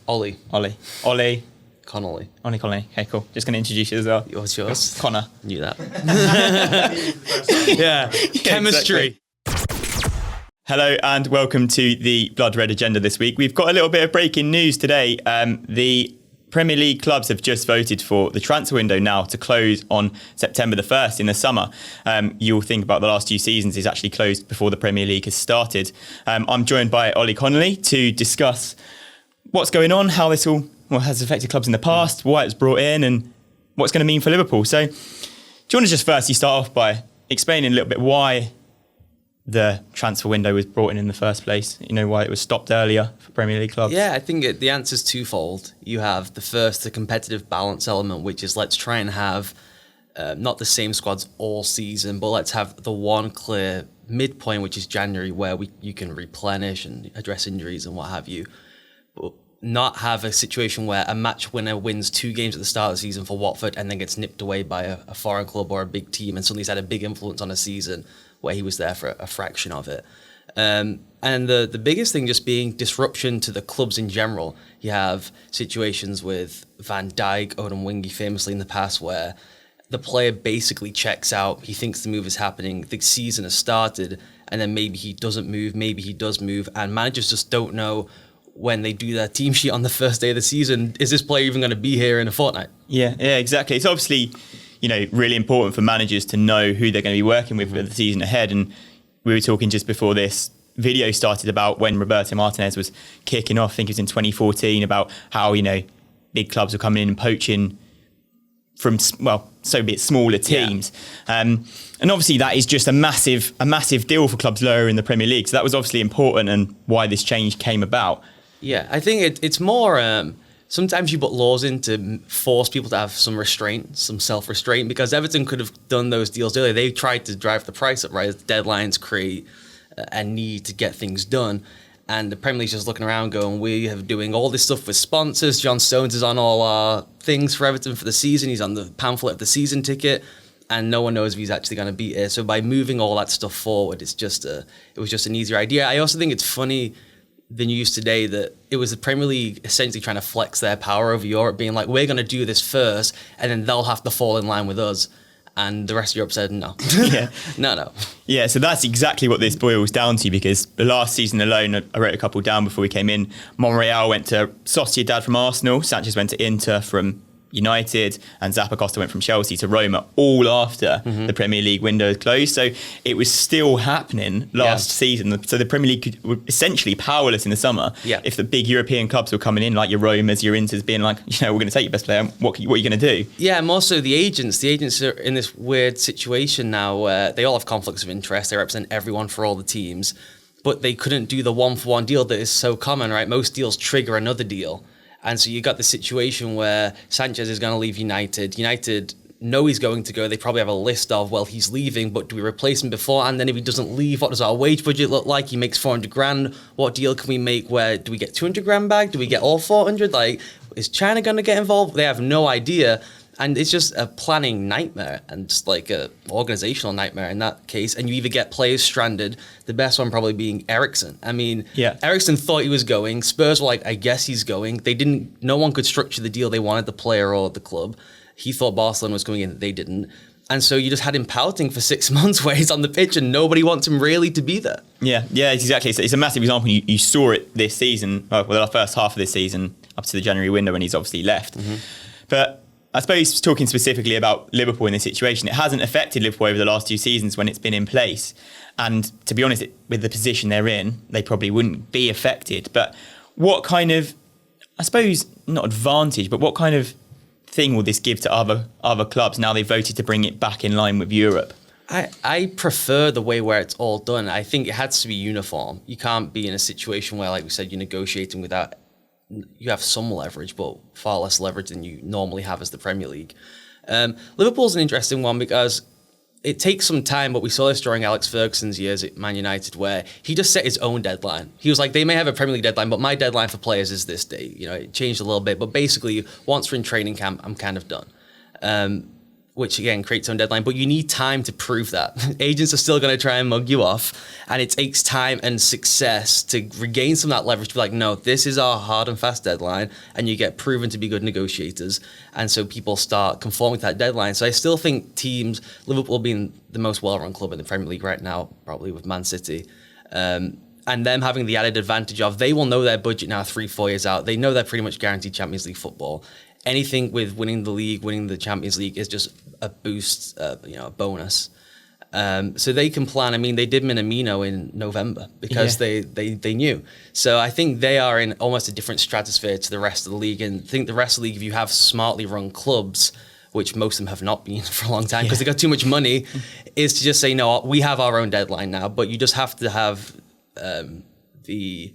Ollie. Ollie. Connolly. Ollie Connolly. Okay, cool. Just going to introduce you as well. What's yours? Connor. Knew that. yeah. Chemistry. Exactly. Hello and welcome to the Blood Red Agenda this week. We've got a little bit of breaking news today. The Premier League clubs have just voted for the transfer window now to close on September the 1st in the summer. You'll think about the last 2 seasons is actually closed before the Premier League has started. I'm joined by Ollie Connolly to discuss what's going on, how this all has affected clubs in the past, why it's brought in and what's going to mean for Liverpool. So do you want to just firstly start off by explaining a little bit why the transfer window was brought in the first place, you know, why it was stopped earlier for Premier League clubs? Yeah, I think the answer's twofold. You have the competitive balance element, which is let's try and have not the same squads all season, but let's have the one clear midpoint, which is January, where you can replenish and address injuries and what have you. But not have a situation where a match winner wins 2 games at the start of the season for Watford and then gets nipped away by a foreign club or a big team and suddenly he's had a big influence on a season where he was there for a fraction of it. And the biggest thing just being disruption to the clubs in general. You have situations with Van Dijk, Odin Wingy famously in the past where the player basically checks out, he thinks the move is happening, the season has started, and then maybe he doesn't move, maybe he does move, and managers just don't know when they do their team sheet on the first day of the season, is this player even going to be here in a fortnight? Yeah, exactly. It's obviously, you know, really important for managers to know who they're going to be working with for the season ahead. And we were talking just before this video started about when Roberto Martinez was kicking off, I think it was in 2014, about how, you know, big clubs were coming in and poaching from, well, so be it smaller teams. Yeah. And obviously that is just a massive deal for clubs lower in the Premier League. So that was obviously important and why this change came about. Yeah, I think it's more, sometimes you put laws in to force people to have some restraint, some self-restraint, because Everton could have done those deals earlier. They tried to drive the price up, right? Deadlines create a need to get things done. And the Premier League's just looking around going, we have doing all this stuff with sponsors. John Stones is on all our things for Everton for the season. He's on the pamphlet of the season ticket. And no one knows if he's actually going to be here. So by moving all that stuff forward, it was just an easier idea. I also think it's funny the news today that it was the Premier League essentially trying to flex their power over Europe, being like, we're going to do this first, and then they'll have to fall in line with us. And the rest of Europe said, no. Yeah. No. Yeah, so that's exactly what this boils down to, because the last season alone, I wrote a couple down before we came in. Monreal went to Sociedad from Arsenal, Sanchez went to Inter from United, and Zappacosta went from Chelsea to Roma, all after the Premier League window closed. So it was still happening last season. So the Premier League were essentially powerless in the summer. Yeah. If the big European clubs were coming in, like your Romas, your Inters, being like, you know, we're going to take your best player, what are you going to do? Yeah, and also the agents are in this weird situation now where they all have conflicts of interest. They represent everyone for all the teams, but they couldn't do the one-for-one deal that is so common, right? Most deals trigger another deal. And so you got the situation where Sanchez is going to leave United. United know he's going to go. They probably have a list of, well, he's leaving, but do we replace him before? And then if he doesn't leave, what does our wage budget look like? He makes 400 grand. What deal can we make where do we get 200 grand back? Do we get all 400? Like, is China going to get involved? They have no idea. And it's just a planning nightmare and just like a organizational nightmare in that case. And you either get players stranded, the best one probably being Eriksen. I mean, Eriksen thought he was going. Spurs were like, I guess he's going. No one could structure the deal they wanted, the player or the club. He thought Barcelona was going in, they didn't. And so you just had him pouting for 6 months where he's on the pitch and nobody wants him really to be there. Yeah, exactly. It's a massive example. You saw it this season, well, the first half of this season, up to the January window when he's obviously left. But I suppose talking specifically about Liverpool in this situation, it hasn't affected Liverpool over the last 2 seasons when it's been in place. And to be honest, with the position they're in, they probably wouldn't be affected. But what kind of, I suppose, not advantage, but what kind of thing will this give to other clubs now they've voted to bring it back in line with Europe? I prefer the way where it's all done. I think it has to be uniform. You can't be in a situation where, like we said, you're negotiating without, you have some leverage, but far less leverage than you normally have as the Premier League. Liverpool's an interesting one because it takes some time, but we saw this during Alex Ferguson's years at Man United where he just set his own deadline. He was like, they may have a Premier League deadline, but my deadline for players is this date. You know, it changed a little bit, but basically once we're in training camp, I'm kind of done. which again creates its own deadline, but you need time to prove that. Agents are still going to try and mug you off, and it takes time and success to regain some of that leverage to be like, no, this is our hard and fast deadline, and you get proven to be good negotiators, and so people start conforming to that deadline. So I still think teams, Liverpool being the most well-run club in the Premier League right now, probably with Man City, and them having the added advantage of, they will know their budget now 3-4 years out. They know they're pretty much guaranteed Champions League football. Anything with winning the league, winning the Champions League is just a boost, a bonus. So they can plan. I mean, they did Minamino in November because they knew. So I think they are in almost a different stratosphere to the rest of the league. And I think the rest of the league, if you have smartly run clubs, which most of them have not been for a long time because they got too much money, is to just say, no, we have our own deadline now, but you just have to have the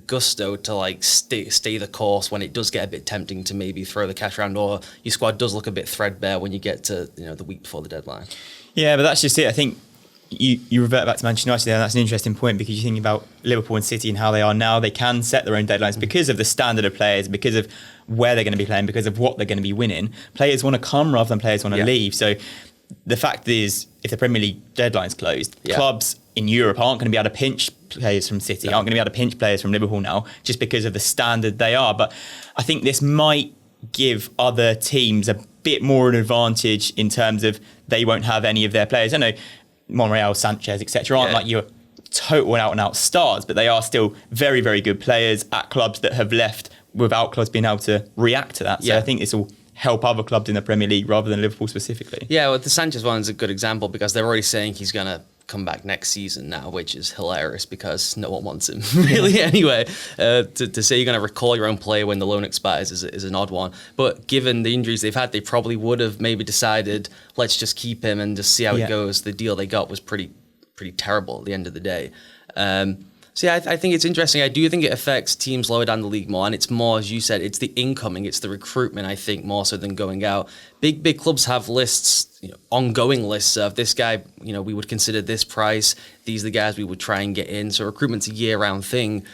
gusto to like stay the course when it does get a bit tempting to maybe throw the cash around, or your squad does look a bit threadbare when you get to the week before the deadline. Yeah, but that's just it. I think you revert back to Manchester United there, and that's an interesting point because you think about Liverpool and City and how they are now. They can set their own deadlines because of the standard of players, because of where they're going to be playing, because of what they're going to be winning. Players want to come rather than players want to leave. So the fact is, if the Premier League deadline's closed, clubs in Europe aren't going to be able to pinch players from City, aren't going to be able to pinch players from Liverpool now, just because of the standard they are. But I think this might give other teams a bit more an advantage in terms of they won't have any of their players. I know Monreal, Sanchez, etc. aren't like your total out-and-out stars, but they are still very, very good players at clubs that have left without clubs being able to react to that. So I think this will help other clubs in the Premier League rather than Liverpool specifically. Yeah, well, the Sanchez one is a good example because they're already saying he's going to come back next season now, which is hilarious because no one wants him really anyway. To say you're going to recall your own player when the loan expires is an odd one. But given the injuries they've had, they probably would have maybe decided, let's just keep him and just see how it goes. The deal they got was pretty terrible at the end of the day. So yeah, I think it's interesting. I do think it affects teams lower down the league more, and it's more, as you said, it's the incoming, it's the recruitment, I think, more so than going out. Big clubs have lists, ongoing lists of this guy, we would consider this price, these are the guys we would try and get in. So recruitment's a year-round thing.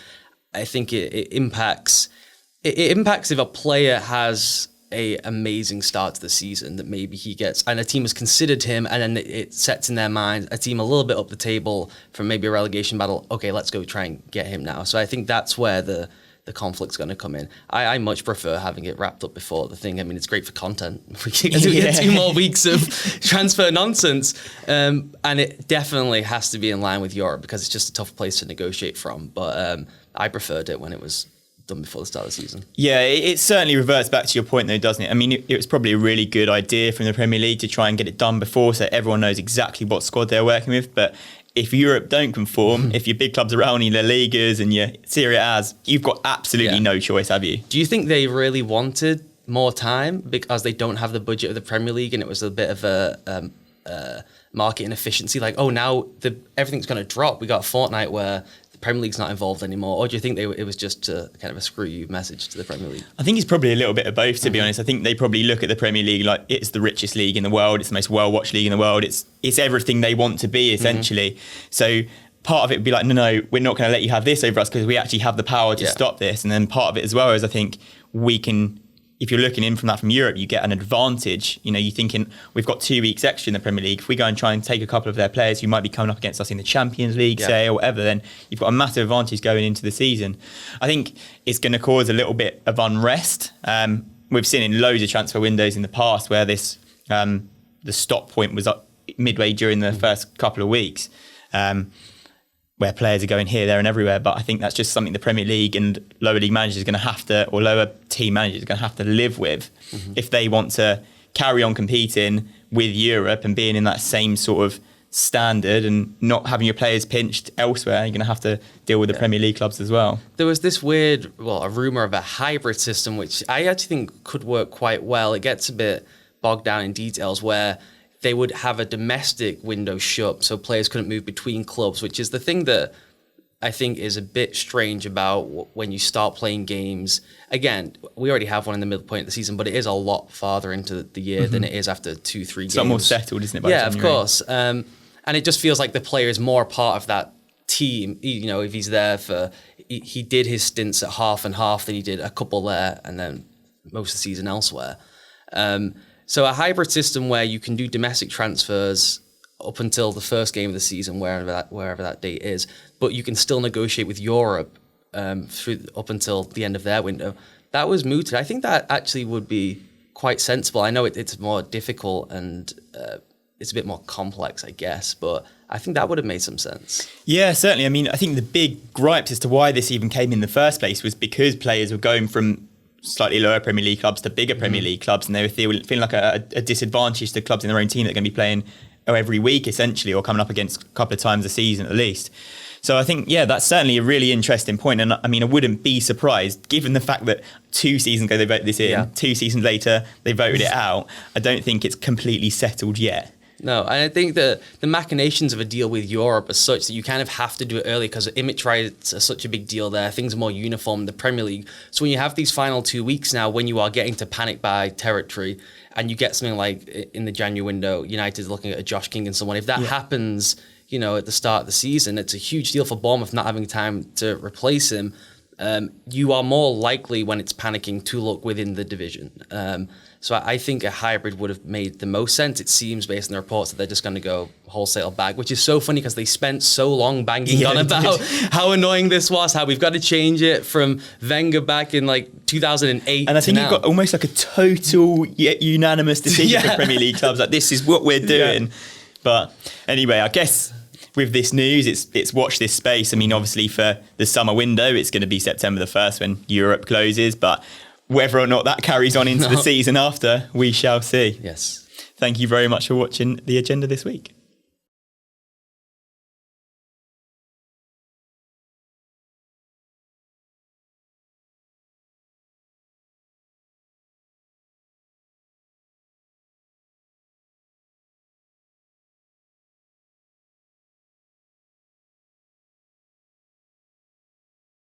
I think it impacts if a player has a amazing start to the season that maybe he gets, and a team has considered him, and then it sets in their mind a team a little bit up the table from maybe a relegation battle. Okay, let's go try and get him now. So I think that's where the conflict's going to come in. I much prefer having it wrapped up before the thing. I mean, it's great for content. We get 2 more weeks of transfer nonsense, and it definitely has to be in line with Europe because it's just a tough place to negotiate from. But I preferred it when it was done before the start of the season. Yeah, it certainly reverts back to your point though, doesn't it? I mean, it was probably a really good idea from the Premier League to try and get it done before so everyone knows exactly what squad they're working with. But if Europe don't conform, if your big clubs around your La Ligas and your Serie A's, you've got absolutely no choice, have you? Do you think they really wanted more time because they don't have the budget of the Premier League and it was a bit of a market inefficiency? Like, now everything's going to drop. We got a fortnight where Premier League's not involved anymore, or do you think it was just kind of a screw you message to the Premier League? I think it's probably a little bit of both, to be honest. I think they probably look at the Premier League like it's the richest league in the world, it's the most well-watched league in the world, it's everything they want to be, essentially. So part of it would be like, no, we're not going to let you have this over us because we actually have the power to stop this. And then part of it as well is I think we can, if you're looking in from Europe, you get an advantage. You're thinking we've got 2 weeks extra in the Premier League. If we go and try and take a couple of their players who might be coming up against us in the Champions League, say, or whatever, then you've got a massive advantage going into the season. I think it's going to cause a little bit of unrest. We've seen in loads of transfer windows in the past where this the stop point was up midway during the first couple of weeks. Where players are going here, there and everywhere. But I think that's just something the Premier League and lower league managers are going to have to, or lower team managers are going to have to live with if they want to carry on competing with Europe and being in that same sort of standard and not having your players pinched elsewhere. You're going to have to deal with the Premier League clubs as well. There was this weird, a rumour of a hybrid system, which I actually think could work quite well. It gets a bit bogged down in details where they would have a domestic window shut so players couldn't move between clubs, which is the thing that I think is a bit strange about when you start playing games. Again, we already have one in the middle point of the season, but it is a lot farther into the year than it is after 2-3 games. It's a lot more settled, isn't it? Yeah, of course. And it just feels like the player is more part of that team. If he's there he did his stints at half and half, then he did a couple there, and then most of the season elsewhere. So a hybrid system where you can do domestic transfers up until the first game of the season, wherever that date is, but you can still negotiate with Europe up until the end of their window. That was mooted. I think that actually would be quite sensible. I know it's more difficult and it's a bit more complex, I guess, but I think that would have made some sense. Yeah, certainly. I mean, I think the big gripes as to why this even came in the first place was because players were going from slightly lower Premier League clubs to bigger Premier League clubs, and they were feeling like a disadvantage to clubs in their own team that are going to be playing every week, essentially, or coming up against a couple of times a season at least. So I think, yeah, that's certainly a really interesting point. And I mean, I wouldn't be surprised, given the fact that 2 seasons ago they voted this in, 2 seasons later they voted it out. I don't think it's completely settled yet. No, and I think the machinations of a deal with Europe are such that you kind of have to do it early because image rights are such a big deal there. Things are more uniform in the Premier League. So when you have these final 2 weeks now, when you are getting to panic buy territory, and you get something like in the January window, United looking at a Josh King and someone, if that happens, at the start of the season, it's a huge deal for Bournemouth not having time to replace him. You are more likely when it's panicking to look within the division. So I think a hybrid would have made the most sense. It seems based on the reports that they're just going to go wholesale back, which is so funny because they spent so long banging on about how annoying this was, how we've got to change it from Wenger back in 2008. And I think you've got almost like a total unanimous decision for Premier League clubs. Like, this is what we're doing. Yeah. But anyway, I guess with this news, it's watch this space. I mean, obviously for the summer window, it's going to be September the 1st when Europe closes, but whether or not that carries on into the season after, we shall see. Yes. Thank you very much for watching the agenda this week.